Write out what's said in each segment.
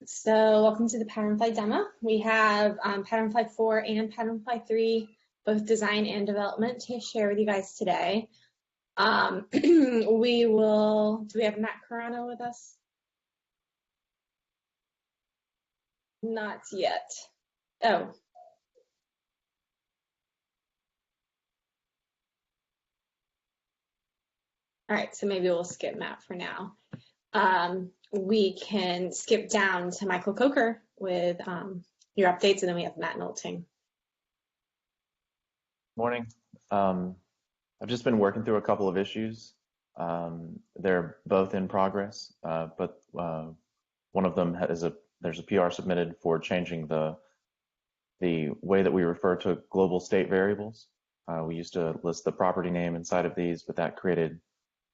So welcome to the PatternFly demo. We have PatternFly 4 and PatternFly 3, both design and development, to share with you guys today. Do we have Matt Carano with us? Not yet. Oh. All right, so maybe we'll skip Matt for now. We can skip down to Michael Coker with your updates, and then we have Matt Nolting. Morning. I've just been working through a couple of issues. They're both in progress, but one of them there's a PR submitted for changing the way that we refer to global state variables. We used to list the property name inside of these, but that created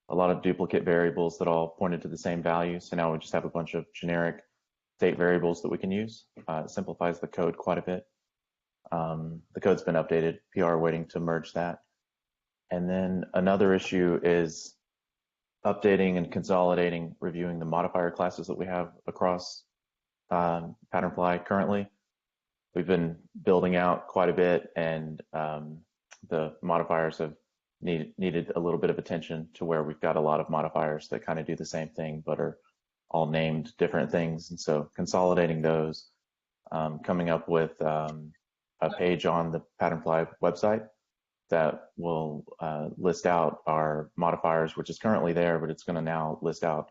a lot of duplicate variables that all pointed to the same value. So now we just have a bunch of generic state variables that we can use. It simplifies the code quite a bit. The code's been updated, PR waiting to merge that. And then another issue is updating and consolidating, reviewing the modifier classes that we have across PatternFly currently. We've been building out quite a bit, and the modifiers have needed a little bit of attention to where we've got a lot of modifiers that kind of do the same thing but are all named different things. And so consolidating those, coming up with a page on the PatternFly website that will list out our modifiers, which is currently there, but it's going to now list out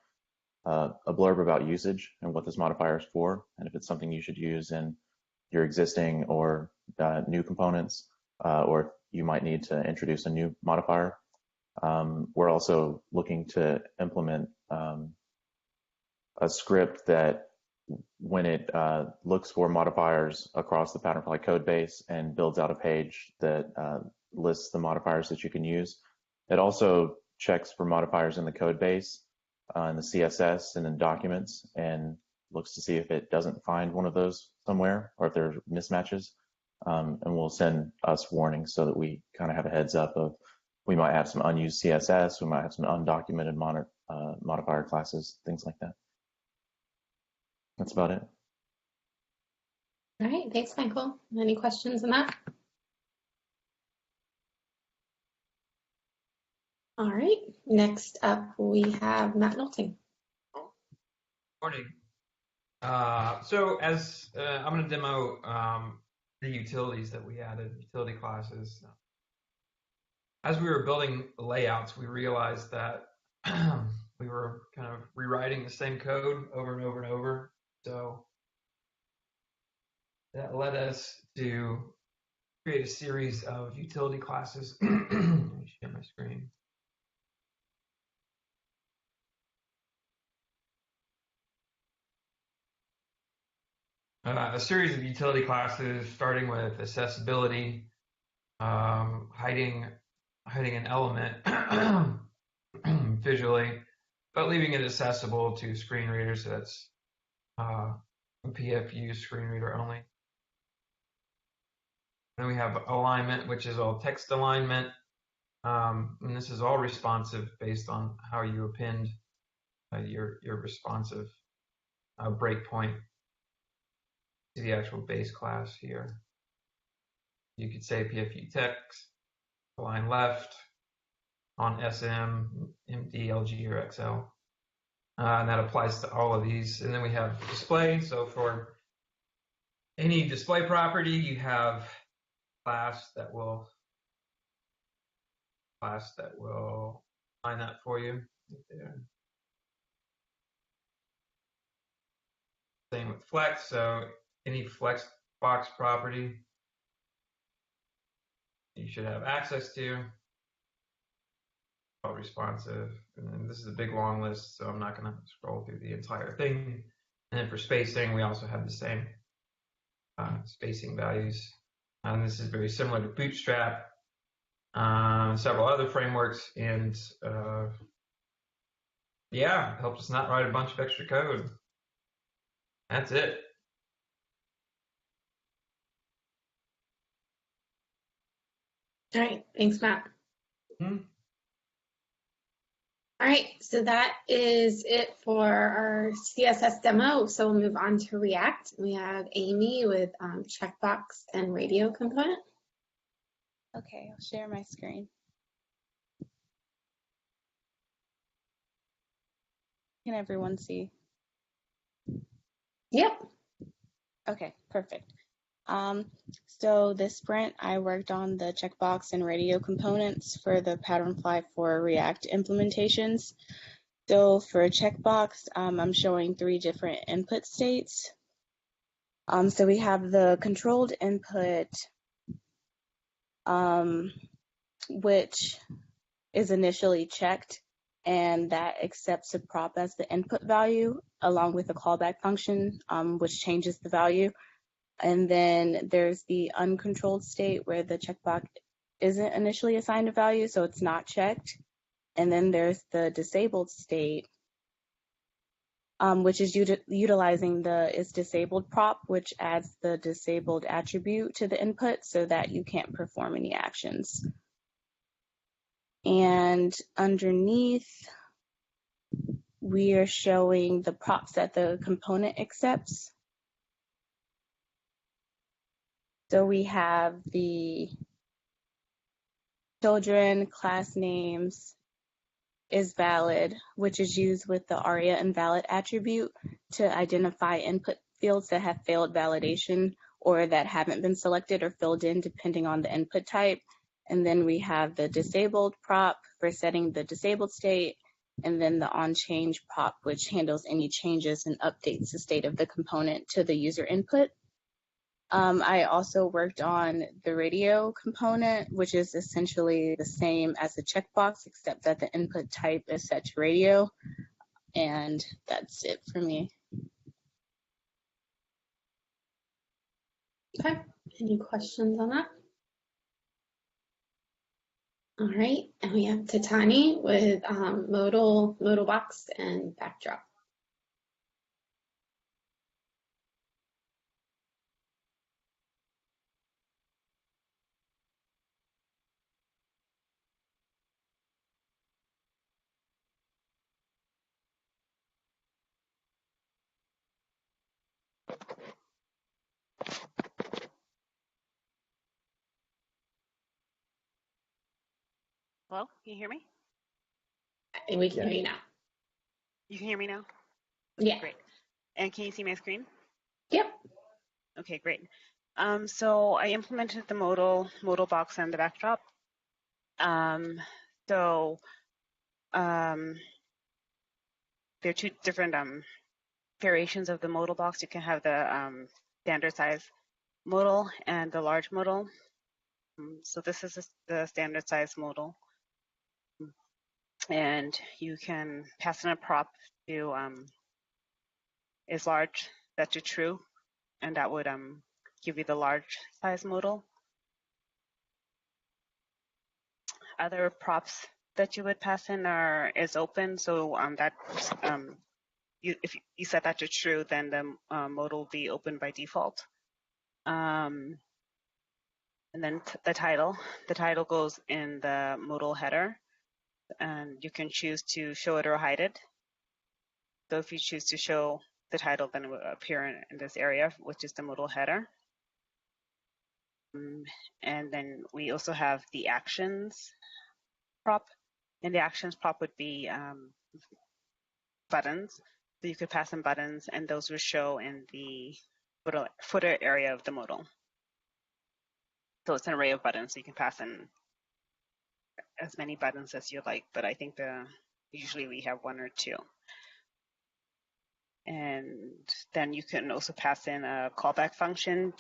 a blurb about usage and what this modifier is for, and if it's something you should use in your existing or new components, or you might need to introduce a new modifier. We're also looking to implement a script that when it looks for modifiers across the PatternFly code base and builds out a page that lists the modifiers that you can use. It also checks for modifiers in the code base, in the CSS and in documents, and looks to see if it doesn't find one of those somewhere or if there are mismatches. And will send us warnings so that we kind of have a heads up of we might have some unused CSS, we might have some undocumented modifier classes, things like that. That's about it. All right, thanks, Michael. Any questions on that? All right, next up we have Matt Nolting. Morning. So as I'm going to demo the utilities that we added, utility classes. As we were building the layouts, we realized that we were kind of rewriting the same code over and over and over. So that led us to create a series of utility classes. Let me share my screen. A series of utility classes, starting with accessibility, hiding an element visually, but leaving it accessible to screen readers. So that's PFU screen reader only. Then we have alignment, which is all text alignment, and this is all responsive based on how you append your responsive breakpoint to the actual base class here. You could say PFU text, align left on SM, MD, LG, or XL. And that applies to all of these. And then we have display. So for any display property, you have class that will find that for you right there. Same with flex. So any flex box property you should have access to. All responsive. And then this is a big long list, so I'm not going to scroll through the entire thing. And then for spacing, we also have the same spacing values. And this is very similar to Bootstrap, several other frameworks, and yeah, it helps us not write a bunch of extra code. That's it. All right, thanks, Matt. All right, so that is it for our CSS demo. So we'll move on to React. We have Amy with Checkbox and radio component. Okay, I'll share my screen. Can everyone see? Yep. Okay, perfect. So this sprint, I worked on the checkbox and radio components for the PatternFly for React implementations. So for checkbox, I'm showing 3 different input states. So we have the controlled input, which is initially checked, and that accepts a prop as the input value, along with a callback function, which changes the value. And then there's the uncontrolled state where the checkbox isn't initially assigned a value, so it's not checked. And then there's the disabled state, which is utilizing the is disabled prop, which adds the disabled attribute to the input so that you can't perform any actions. And underneath, we are showing the props that the component accepts. So we have the children class names is valid, which is used with the ARIA invalid attribute to identify input fields that have failed validation or that haven't been selected or filled in depending on the input type. And then we have the disabled prop for setting the disabled state, and then the onChange prop, which handles any changes and updates the state of the component to the user input. I also worked on the radio component, which is essentially the same as the checkbox, except that the input type is set to radio. And that's it for me. Okay, any questions on that? All right, and we have Tatani with modal box and backdrop. Hello, can you hear me? And we can hear you now. You can hear me now? Yeah. Great. And can you see my screen? Yep. Okay, great. So I implemented the modal box and the backdrop. There are 2 different variations of the modal box. You can have the standard size modal and the large modal. So this is the standard size modal. And you can pass in a prop to is large, set to true, and that would give you the large size modal. Other props that you would pass in is open, so if you set that to true, then the modal will be open by default. And then the title goes in the modal header, and you can choose to show it or hide it. So if you choose to show the title, then it will appear in this area, which is the modal header. And then we also have the actions prop, and the actions prop would be buttons. So you could pass in buttons, and those will show in the footer area of the modal. So it's an array of buttons, so you can pass in as many buttons as you like, but I think usually we have 1 or 2. And then you can also pass in a callback function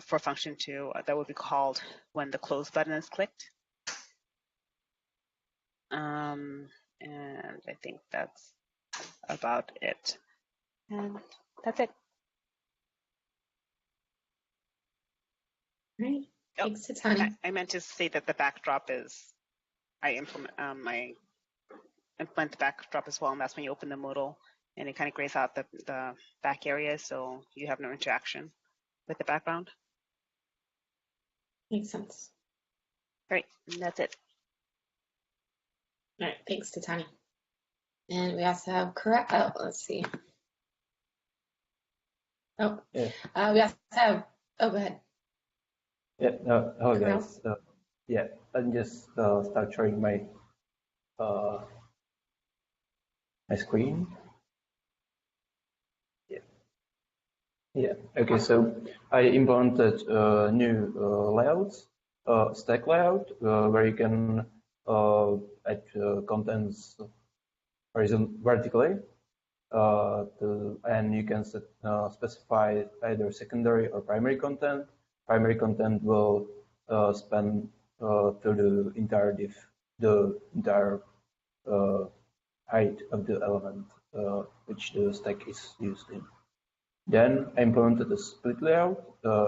for function 2 that would be called when the close button is clicked. And I think that's about it. And that's it. Right. Thanks, Tatani. I meant to say that the backdrop is, I implement the backdrop as well, and that's when you open the modal, and it kind of grays out the back area, so you have no interaction with the background. Makes sense. Great, and that's it. All right, thanks to Tanya. And we also have correct. Oh, let's see. Oh, Yeah. We also have. Oh, go ahead. Yeah. Hello, Carol? guys. Yeah, I'll just start showing my my screen. Yeah. Yeah. Okay. So I implemented new layouts, stack layout, where you can add contents vertically. And you can specify either secondary or primary content. Primary content will span through the entire div, the entire height of the element which the stack is used in. Then I implemented a split layout.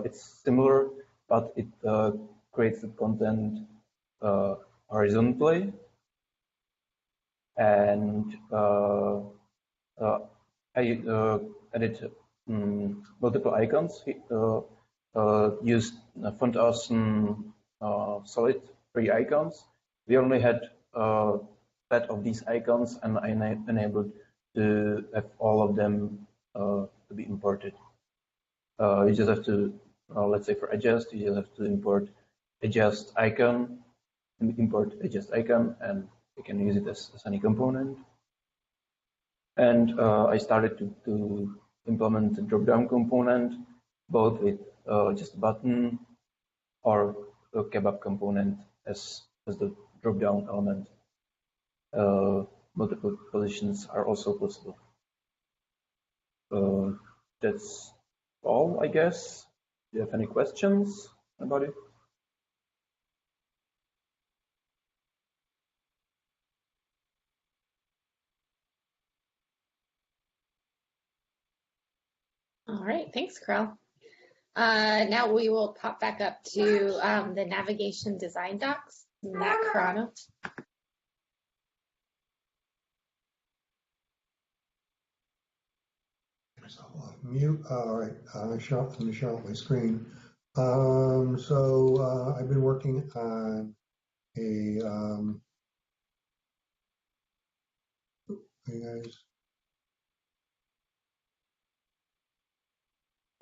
It's similar, but it creates the content horizontally. And I added multiple icons, used font awesome solid 3 icons. We only had a set of these icons, and I enabled to have all of them to be imported. You just have to, let's say for adjust, you just have to import adjust icon, and import adjust icon, and you can use it as any component. And I started to implement the drop-down component, both with just a button or a kebab component as the drop-down element. Multiple positions are also possible. That's all, I guess. Do you have any questions about it? All right, thanks, Carl. Now we will pop back up to the navigation design docs. Matt Carano. Mute. All right. Let me show up my screen. So I've been working on a. Hey guys.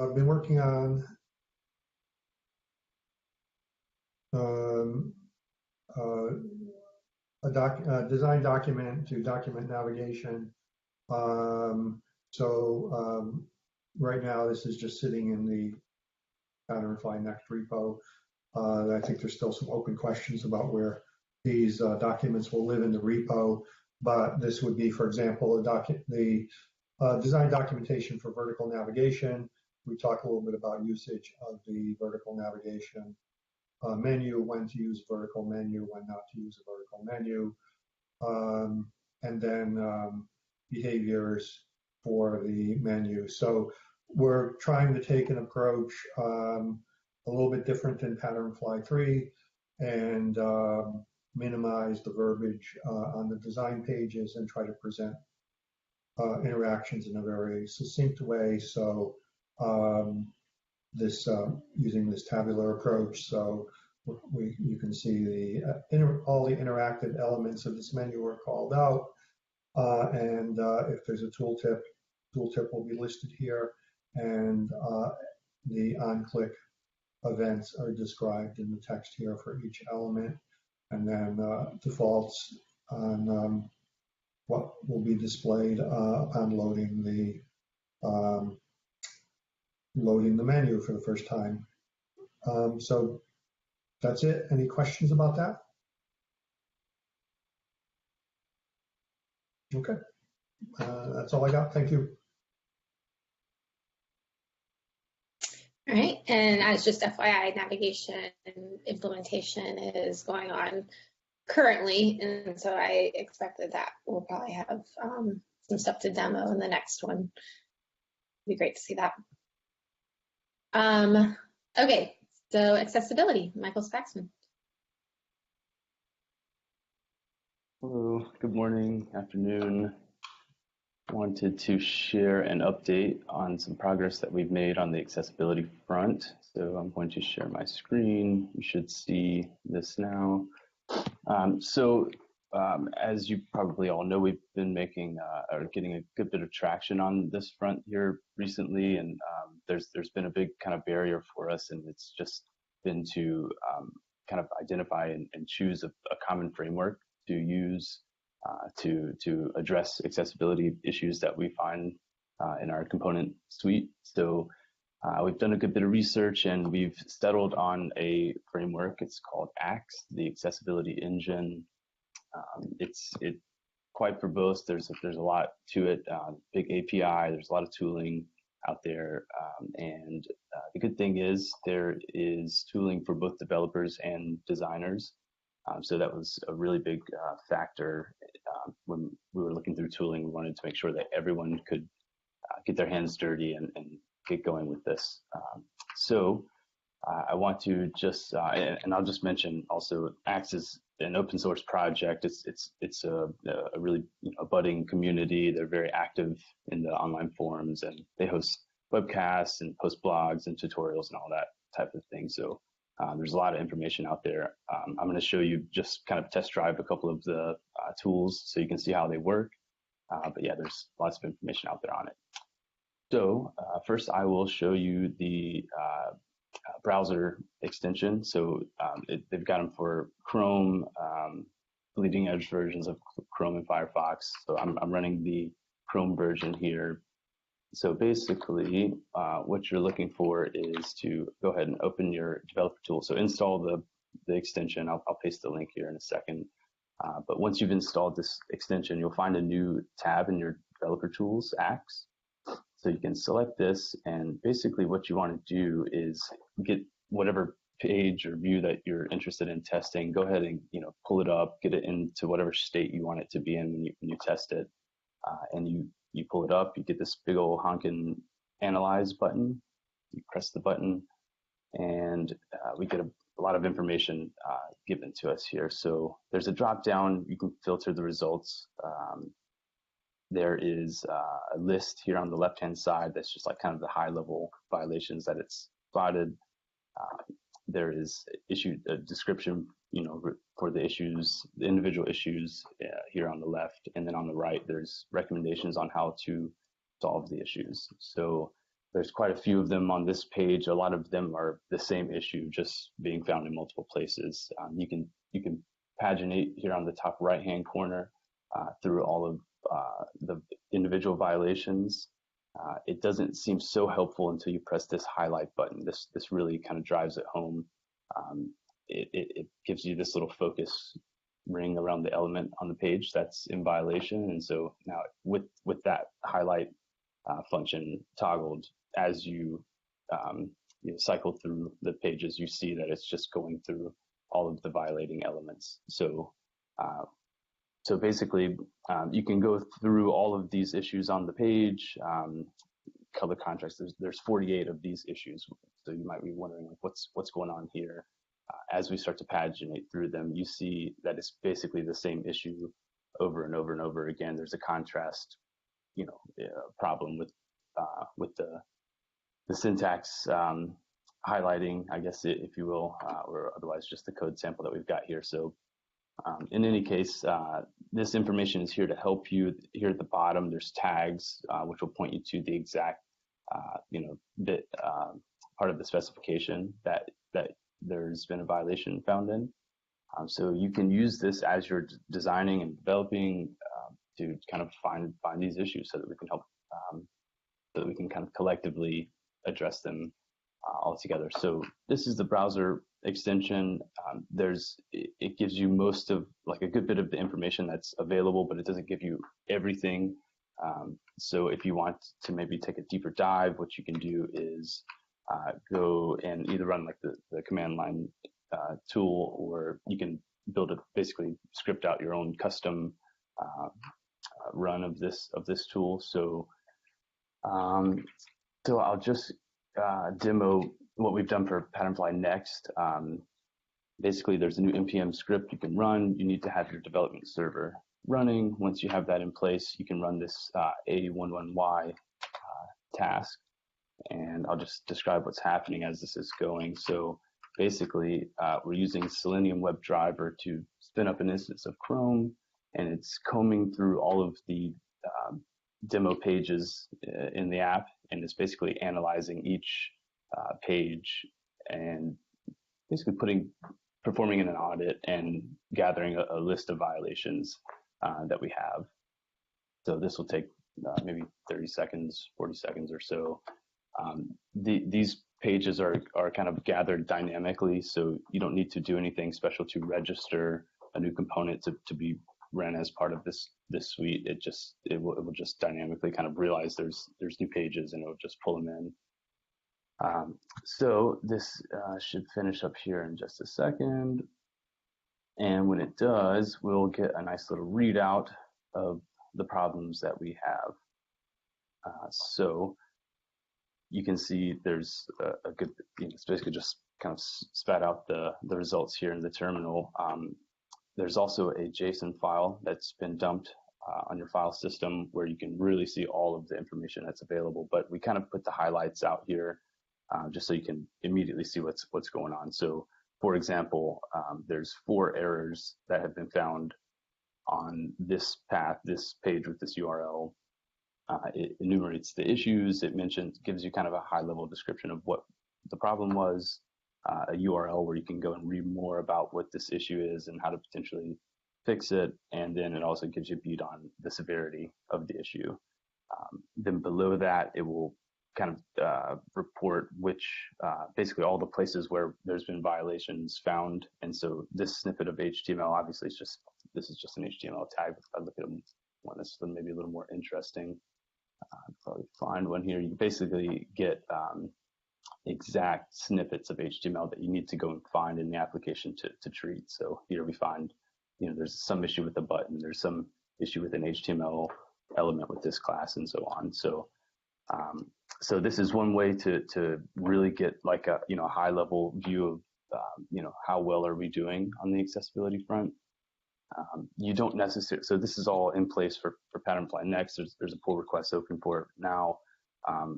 I've been working on a design document to document navigation. Right now, this is just sitting in the PatternFly Next repo. I think there's still some open questions about where these documents will live in the repo, but this would be, for example, the design documentation for vertical navigation. We talk a little bit about usage of the vertical navigation menu, when to use vertical menu, when not to use a vertical menu, and then behaviors for the menu. So we're trying to take an approach a little bit different than PatternFly 3 and minimize the verbiage on the design pages and try to present interactions in a very succinct way. So using this tabular approach, so you can see all the interactive elements of this menu are called out, and if there's a tooltip will be listed here, and the on-click events are described in the text here for each element, and then defaults on what will be displayed upon loading the menu for the first time. So that's it. Any questions about that? Okay, that's all I got. Thank you. All right, and as just FYI, navigation implementation is going on currently, and so I expect that we'll probably have some stuff to demo in the next one. It'd be great to see that. Okay, so accessibility, Michael Spaxman. Hello, good morning, afternoon. Wanted to share an update on some progress that we've made on the accessibility front. So I'm going to share my screen. You should see this now. So as you probably all know, we've been making or getting a good bit of traction on this front here recently, and there's been a big kind of barrier for us, and it's just been to kind of identify and choose a common framework to use to address accessibility issues that we find in our component suite. So we've done a good bit of research, and we've settled on a framework. It's called ACTS, the Accessibility Engine. It's quite verbose. There's a lot to it. Big API. There's a lot of tooling out there, and the good thing is there is tooling for both developers and designers. So that was a really big factor when we were looking through tooling. We wanted to make sure that everyone could get their hands dirty and get going with this. So I want to just, and I'll just mention also, ACTS is an open source project. It's a really budding community. They're very active in the online forums, and they host webcasts and post blogs and tutorials and all that type of thing. So there's a lot of information out there. I'm going to show you, just kind of test drive a couple of the tools so you can see how they work. But yeah, there's lots of information out there on it. So first I will show you the browser extension. So they've got them for Chrome, bleeding edge versions of Chrome and Firefox. So I'm running the Chrome version here. So basically what you're looking for is to go ahead and open your developer tool. So install the extension. I'll paste the link here in a second. But once you've installed this extension, you'll find a new tab in your developer tools, ACTS. So you can select this, and basically what you want to do is get whatever page or view that you're interested in testing. Go ahead and pull it up, get it into whatever state you want it to be in when you test it, and you pull it up. You get this big old honkin' analyze button. You press the button, and we get a lot of information given to us here. So there's a drop down. You can filter the results. There is a list here on the left-hand side that's just like kind of the high-level violations that it's spotted. There is a description, for the issues, the individual issues here on the left, and then on the right, there's recommendations on how to solve the issues. So there's quite a few of them on this page. A lot of them are the same issue, just being found in multiple places. You can paginate here on the top right-hand corner through all of the individual violations. It doesn't seem so helpful until you press this highlight button. This really kind of drives it home. It gives you this little focus ring around the element on the page that's in violation. And so now with that highlight function toggled, as you cycle through the pages, you see that it's just going through all of the violating elements. So basically, you can go through all of these issues on the page. Color contrast, there's 48 of these issues. So you might be wondering, like, what's going on here? As we start to paginate through them, you see that it's basically the same issue over and over and over again. There's a contrast, problem with the syntax highlighting, I guess, if you will, or otherwise just the code sample that we've got here. So in any case, this information is here to help you. Here at the bottom, there's tags, which will point you to the exact, bit part of the specification that there's been a violation found in. So you can use this as you're designing and developing to kind of find these issues so that we can help, so that we can kind of collectively address them all together. So this is the browser extension. It gives you most of, like, a good bit of the information that's available, but it doesn't give you everything. So if you want to maybe take a deeper dive, what you can do is go and either run like the command line tool, or you can basically script out your own custom run of this tool. So I'll just demo what we've done for PatternFly next. Basically, there's a new npm script you can run. You need to have your development server running. Once you have that in place, you can run this A11Y task. And I'll just describe what's happening as this is going. So basically we're using Selenium WebDriver to spin up an instance of Chrome, and it's combing through all of the demo pages in the app, and it's basically analyzing each page and basically performing an audit and gathering a list of violations that we have. So this will take maybe 30 seconds, 40 seconds or so. These pages are kind of gathered dynamically, so you don't need to do anything special to register a new component to be ran as part of this suite. It will just dynamically kind of realize there's new pages, and it will just pull them in. So this should finish up here in just a second. And when it does, we'll get a nice little readout of the problems that we have. So you can see there's a good, it's basically just kind of spat out the results here in the terminal. There's also a JSON file that's been dumped on your file system where you can really see all of the information that's available, but we kind of put the highlights out here just so you can immediately see what's going on. So for example, there's 4 errors that have been found on this path, this page with this URL. It enumerates the issues. It gives you kind of a high-level description of what the problem was, a URL where you can go and read more about what this issue is and how to potentially fix it. And then it also gives you a beat on the severity of the issue. Then below that, it will kind of report basically all the places where there's been violations found. And so this snippet of HTML, obviously this is just an HTML tag. If I look at one that's maybe a little more interesting, I'll probably find one here. You basically get exact snippets of HTML that you need to go and find in the application to treat. So here we find, there's some issue with the button, there's some issue with an HTML element with this class, and so on. So this is one way to really get like a high level view of how well are we doing on the accessibility front. You don't necessarily, so this is all in place for PatternFly Next. There's a pull request open for it now.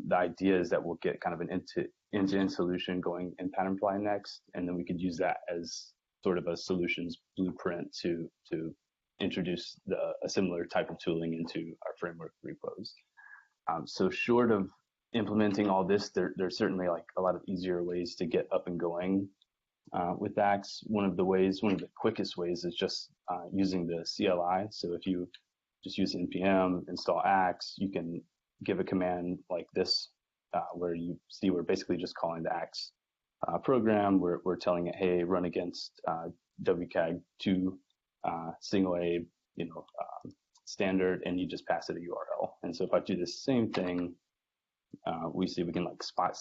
The idea is that we'll get kind of an end-to-end solution going in PatternFly Next, and then we could use that as sort of a solutions blueprint to introduce a similar type of tooling into our framework repos. So short of implementing all this, there's certainly like a lot of easier ways to get up and going with Axe. One of the quickest ways is just using the CLI. So if you just use npm install Axe, you can give a command like this, where you see we're basically just calling the Axe program. We're telling it, hey, run against WCAG2 single A, standard, and you just pass it a URL. And so if I do the same thing, we see we can like spot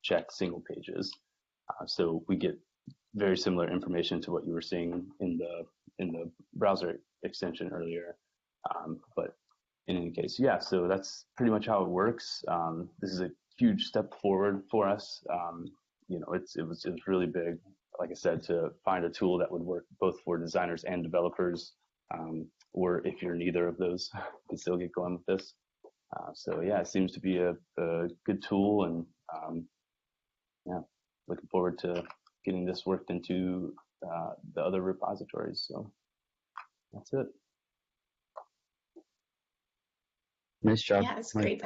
check single pages. So we get very similar information to what you were seeing in the browser extension earlier. But in any case, yeah, so that's pretty much how it works. This is a huge step forward for us. It was really big, like I said, to find a tool that would work both for designers and developers, or if you're neither of those, you can still get going with this. So yeah, it seems to be a good tool, and yeah, looking forward to getting this worked into the other repositories. So that's it. Nice job. Yeah, it's great.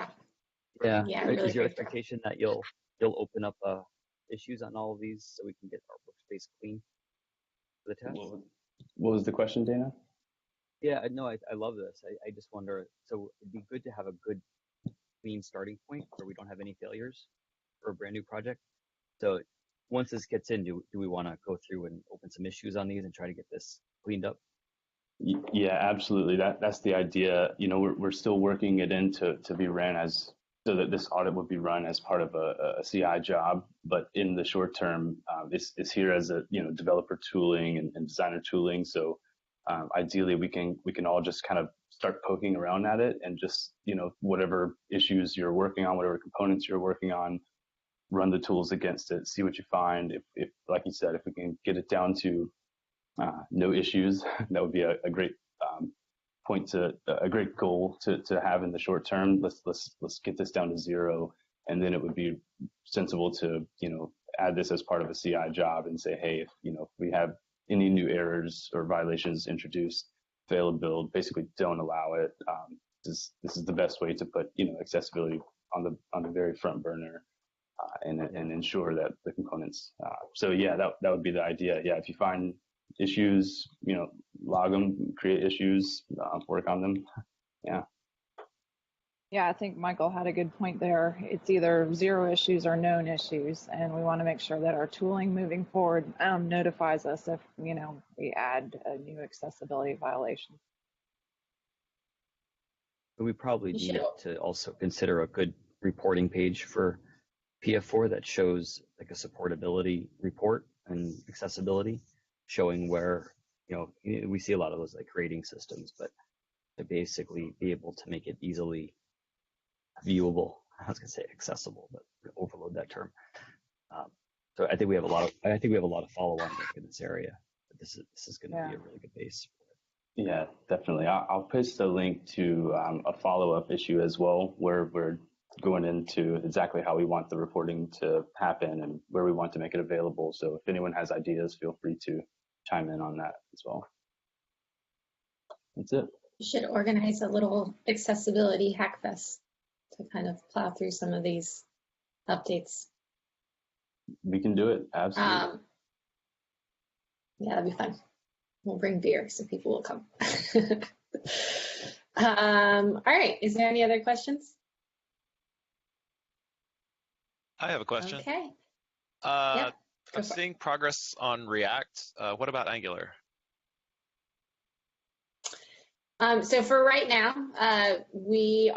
Yeah. Yeah, really Is your great. expectation that you'll open up issues on all of these so we can get our workspace clean for the test? What was the question, Dana? Yeah, no, I love this. I just wonder, so it'd be good to have a good clean starting point where we don't have any failures for a brand new project. So once this gets in, do we want to go through and open some issues on these and try to get this cleaned up? Yeah, absolutely. That's the idea. We're still working it in to be ran as, so that this audit would be run as part of a CI job. But in the short term, it's here as a developer tooling and designer tooling. So ideally, we can all just kind of start poking around at it and just whatever issues you're working on, whatever components you're working on, run the tools against it, see what you find. If like you said, if we can get it down to no issues, that would be a great a great goal to have in the short term. Let's get this down to 0, and then it would be sensible to add this as part of a CI job and say, hey, if we have any new errors or violations introduced, fail a build, basically don't allow it. This is the best way to put accessibility on the very front burner and ensure that the components. So yeah, that would be the idea. Yeah, if you find issues, log them, create issues, work on them. Yeah. Yeah, I think Michael had a good point there. It's either 0 issues or known issues, and we want to make sure that our tooling moving forward notifies us if we add a new accessibility violation. We probably need to also consider a good reporting page for PF4 that shows like a supportability report and accessibility, showing where we see a lot of those like rating systems, but to basically be able to make it easily viewable. I was gonna say accessible, but overload that term. So I think we have a lot of follow-on work in this area. This is going to be a really good base. Yeah, definitely. I'll post a link to a follow-up issue as well, where we're going into exactly how we want the reporting to happen and where we want to make it available. So if anyone has ideas, feel free to chime in on that as well. That's it. You should organize a little accessibility hackfest to kind of plow through some of these updates. We can do it, absolutely. Yeah, that'd be fun. We'll bring beer so people will come. All right, is there any other questions? I have a question. Okay. I'm seeing progress on React. What about Angular? So for right now, we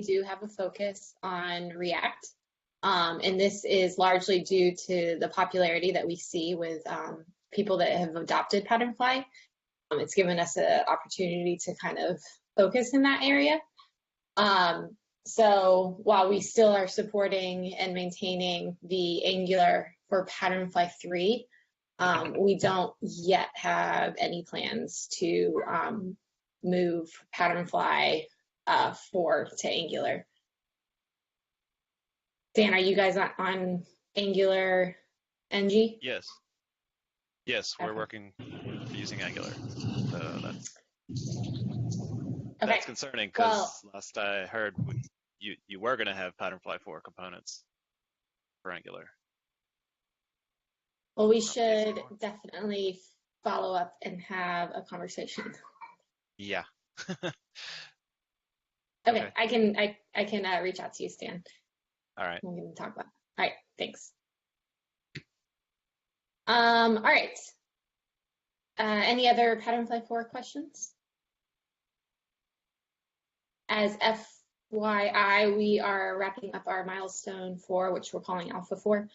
do have a focus on React, and this is largely due to the popularity that we see with people that have adopted PatternFly. It's given us an opportunity to kind of focus in that area. So while we still are supporting and maintaining the Angular for PatternFly 3, we don't yet have any plans to move PatternFly 4 to Angular. Dan, are you guys on Angular NG? Yes. Yes, we're working using Angular. So that's concerning because last I heard you were going to have PatternFly 4 components for Angular. Well, we should definitely follow up and have a conversation. Yeah. Okay, I can reach out to you, Stan. All right. We can talk about it. All right, thanks. All right. Any other PatternFly 4 questions? As FYI, we are wrapping up our milestone 4, which we're calling Alpha 4.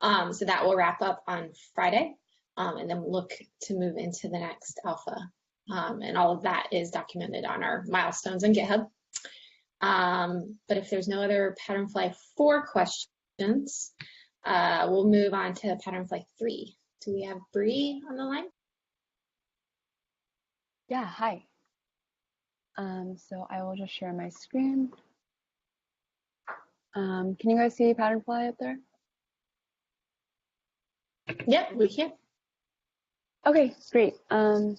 So that will wrap up on Friday, and then we'll look to move into the next Alpha. And all of that is documented on our milestones on GitHub. But if there's no other PatternFly 4 questions, we'll move on to PatternFly 3. Do we have Bree on the line? Yeah, hi. So I will just share my screen. Can you guys see PatternFly up there? Yep, we can. Okay, great. So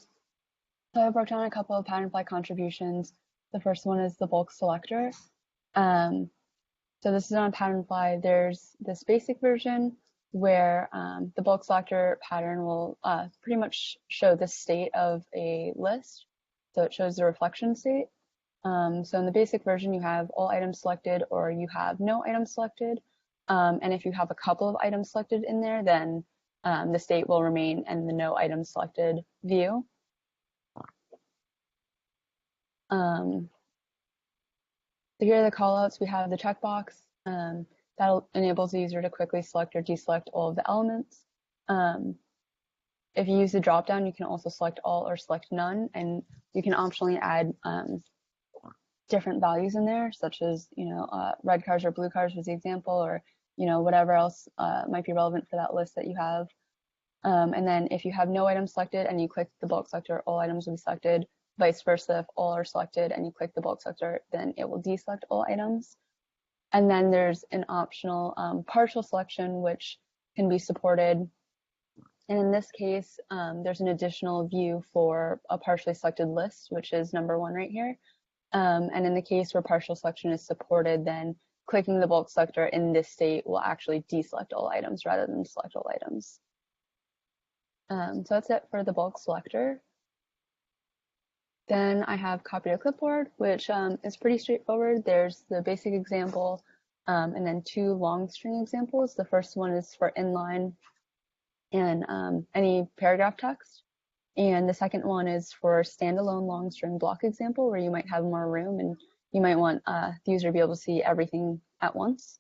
I broke down a couple of PatternFly contributions. The first one is the Volks Selector. So this is on PatternFly. There's this basic version where the bulk selector pattern will pretty much show the state of a list. So it shows the reflection state. So in the basic version, you have all items selected or you have no items selected. And if you have a couple of items selected in there, then the state will remain in the no items selected view. So here are the callouts. We have the checkbox. That enables the user to quickly select or deselect all of the elements. If you use the dropdown, you can also select all or select none, and you can optionally add different values in there, such as red cars or blue cars was the example, or whatever else might be relevant for that list that you have. And then if you have no items selected and you click the bulk selector, all items will be selected. Vice versa, if all are selected and you click the bulk selector, then it will deselect all items. And then there's an optional partial selection, which can be supported. And in this case, there's an additional view for a partially selected list, which is number 1 right here. And in the case where partial selection is supported, then clicking the bulk selector in this state will actually deselect all items rather than select all items. So that's it for the bulk selector. Then I have copy to clipboard, which is pretty straightforward. There's the basic example and then 2 long string examples. The first one is for inline and any paragraph text. And the second one is for standalone long string block example, where you might have more room and you might want the user to be able to see everything at once.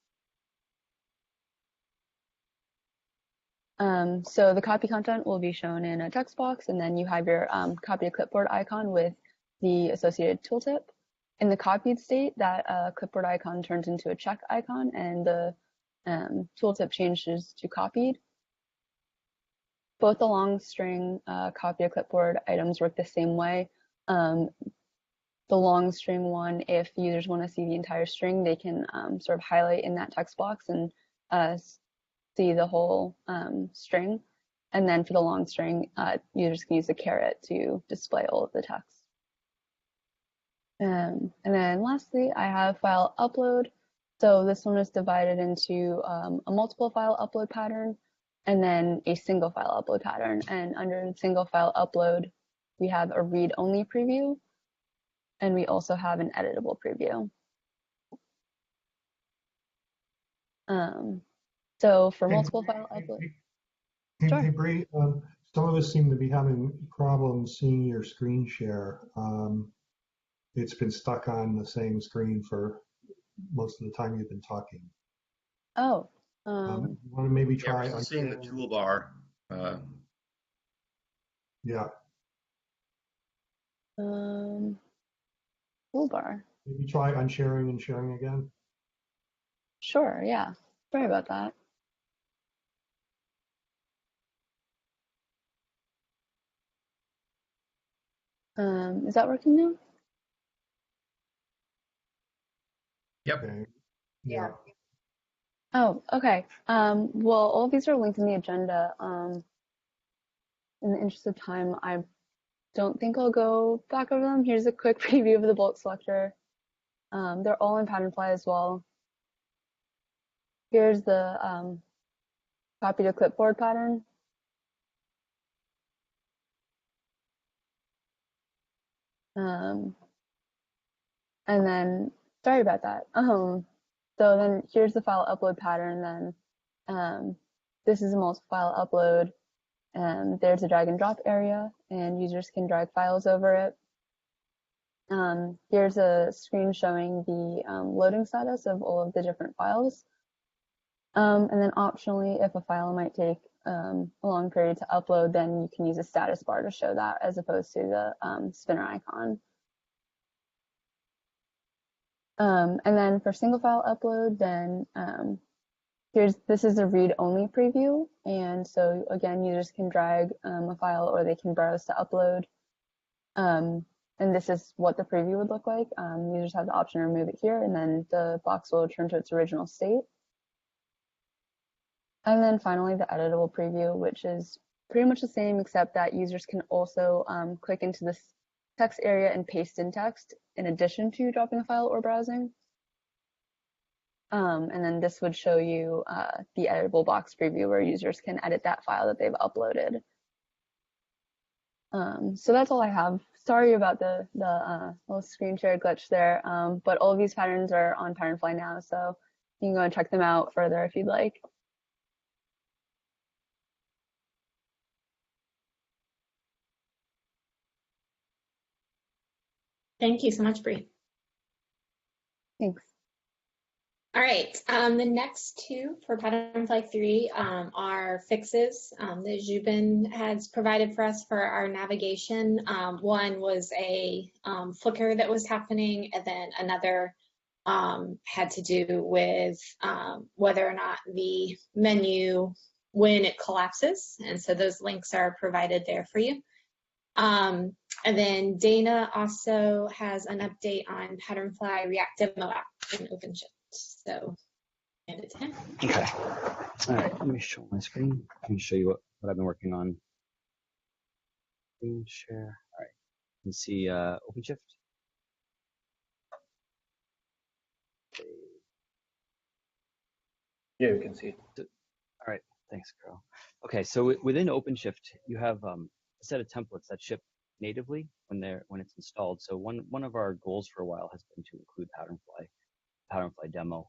So the copy content will be shown in a text box, and then you have your copy to clipboard icon with the associated tooltip. In the copied state, that clipboard icon turns into a check icon, and the tooltip changes to copied. Both the long string copy to clipboard items work the same way. The long string one, if users want to see the entire string, they can sort of highlight in that text box and see the whole string. And then for the long string, users can use the caret to display all of the text. And then lastly, I have file upload. So this one is divided into a multiple file upload pattern and then a single file upload pattern. And under the single file upload, we have a read-only preview, and we also have an editable preview. So for multiple file upload. Hey, Bree, some of us seem to be having problems seeing your screen share. It's been stuck on the same screen for most of the time you've been talking. Oh. You want to maybe try? Yeah, seeing the toolbar. Yeah. Toolbar. Maybe try unsharing and sharing again. Sure. Yeah. Sorry about that. Is that working now? Yep. Okay. Yeah. Oh, okay. Well, all of these are linked in the agenda. In the interest of time, I don't think I'll go back over them. Here's a quick preview of the bulk selector. They're all in PatternFly as well. Here's the copy to clipboard pattern. And then, sorry about that. So then here's the file upload pattern. Then this is a multi-file upload, and there's a drag and drop area, and users can drag files over it. Here's a screen showing the loading status of all of the different files. And then optionally, if a file might take a long period to upload, then you can use a status bar to show that as opposed to the spinner icon. And then for single file upload, then this is a read-only preview. And so again, users can drag a file or they can browse to upload. And this is what the preview would look like. Users have the option to remove it here, and then the box will return to its original state. And then finally, the editable preview, which is pretty much the same, except that users can also click into this text area and paste in text in addition to dropping a file or browsing. And then this would show you the editable box preview where users can edit that file that they've uploaded. So that's all I have. Sorry about the little screen share glitch there, but all of these patterns are on PatternFly now, so you can go and check them out further if you'd like. Thank you so much, Bree. Thanks. All right, the next two for PatternFly 3 are fixes that Zubin has provided for us for our navigation. One was a flicker that was happening, and then another had to do with whether or not the menu, when it collapses. And so those links are provided there for you. And then Dana also has an update on PatternFly React Demo app in OpenShift. So hand it to him. Okay. All right. Let me show my screen. Let me show you what I've been working on. Screen share. All right. You can see OpenShift. Yeah, you can see it. All right. Thanks, Carl. Okay. So within OpenShift, you have a set of templates that ship natively when it's installed. So one of our goals for a while has been to include PatternFly Demo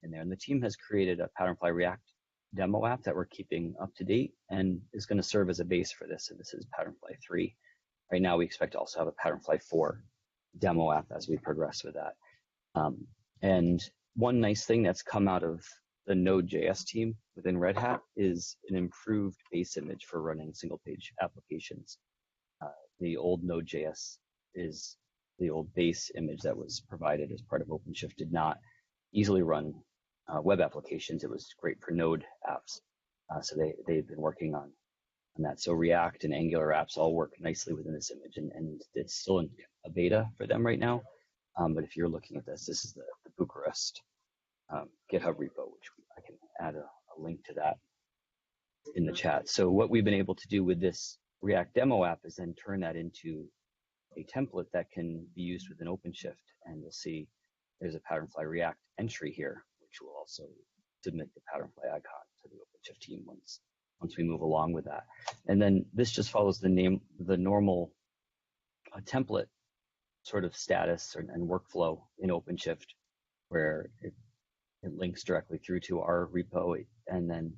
in there, and the team has created a PatternFly React demo app that we're keeping up to date and is going to serve as a base for this. And this is PatternFly 3. Right now, we expect to also have a PatternFly 4 demo app as we progress with that. And one nice thing that's come out of the Node.js team within Red Hat is an improved base image for running single-page applications. The old Node.js is the old base image that was provided as part of OpenShift did not easily run web applications. It was great for Node apps. So they've been working on that. So React and Angular apps all work nicely within this image, and it's still in a beta for them right now. But if you're looking at this is the Bucharest GitHub repo, which I can add a link to that in the chat. So what we've been able to do with this React demo app is then turn that into a template that can be used within OpenShift. And you'll see there's a PatternFly React entry here, which will also submit the PatternFly icon to the OpenShift team once we move along with that. And then this just follows the normal template sort of status and workflow in OpenShift, where it links directly through to our repo, and then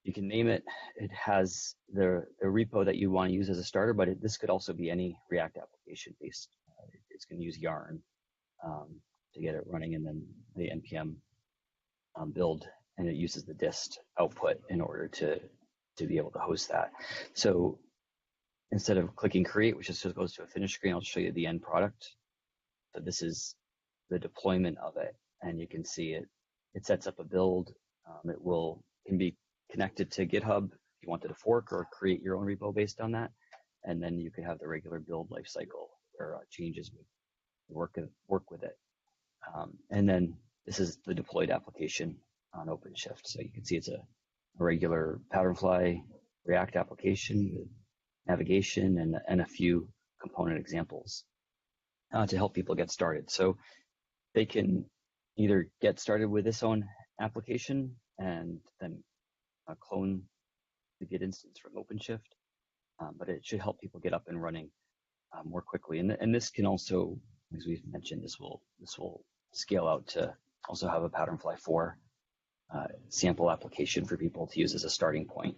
you can name it. It has the repo that you want to use as a starter, but this could also be any React application based. It's going to use Yarn to get it running, and then the npm build, and it uses the dist output in order to be able to host that. So instead of clicking create, which just goes to a finished screen, I'll show you the end product. So this is the deployment of it, and you can see it sets up a build. It can be connected to GitHub if you wanted to fork or create your own repo based on that. And then you could have the regular build lifecycle where changes would work with it. And then this is the deployed application on OpenShift. So you can see it's a regular PatternFly React application with navigation and a few component examples to help people get started. So they can either get started with this own application and then clone the Git instance from OpenShift, but it should help people get up and running more quickly. And this can also, as we've mentioned, this will scale out to also have a PatternFly 4 sample application for people to use as a starting point,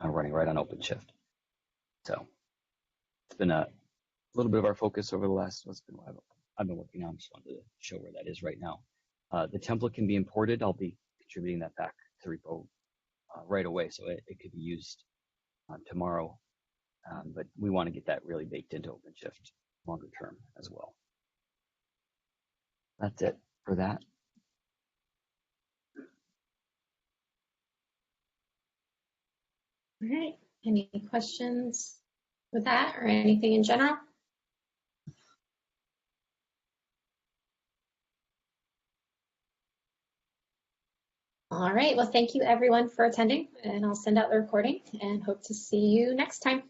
running right on OpenShift. So it's been a little bit of our focus over the last, I've been working on. Just wanted to show where that is right now. The template can be imported. I'll be contributing that back to the repo right away, so it could be used tomorrow. But we want to get that really baked into OpenShift longer term as well. That's it for that. All right. Any questions with that or anything in general? All right. Well, thank you everyone for attending, and I'll send out the recording and hope to see you next time.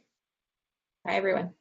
Bye, everyone.